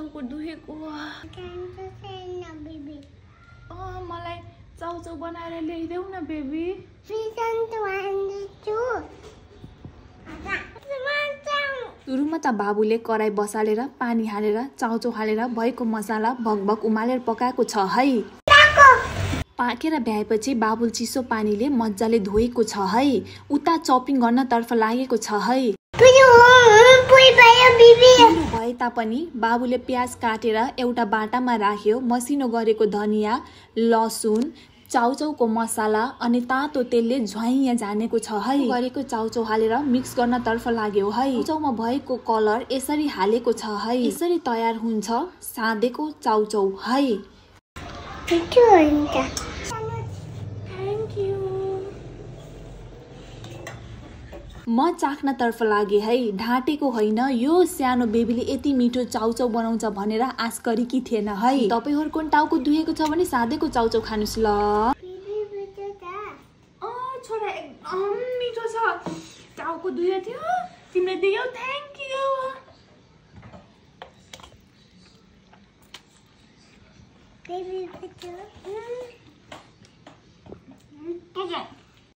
टाउको दुखेको मलाई चाउचाउ बनाएर ल्याइदेऊ न बेबी सुरुमा त बाबुले कराई बसालेर पानी हालेर चाउचाउ हालेर भएको मसाला भकभक उमालेर पकाएको छ है। पाकेर भ्याएपछि बाबुल चिसो पानीले मजाले धोएको छ है। उता चपिङ गर्न तर्फ लागेको छ है। भए तापनि बाबुले प्याज काटेर एउटा बाटामा राख्यो। मसिनो गरेको धनिया, लसुन, चाउचाउको मसाला अनि तातो तेलले झ्वाइया जानेको छ है। गरेको चाउचाउ हालेर मिक्स गर्न तर्फ लाग्यो है। चाउचाउमा भएको कलर यसरी हालेको छ है। यसरी तयार हुन्छ साँधेको चाउचाउ है। म चाख्न तर्फ लागे है। ढाँटेको होइन, यो सानो बेबीले यति मिठो चाउचाउ बनाउँछ भनेर आश गरेकी थिएन है। तपाईहरुको टाउको दुखेको छ भने साँधेको चाउचाउ खानुस् ल। छोरा एकदम मिठो छ। टाउको दुखेको थियो तिमीले दियौ, थ्यांक यू।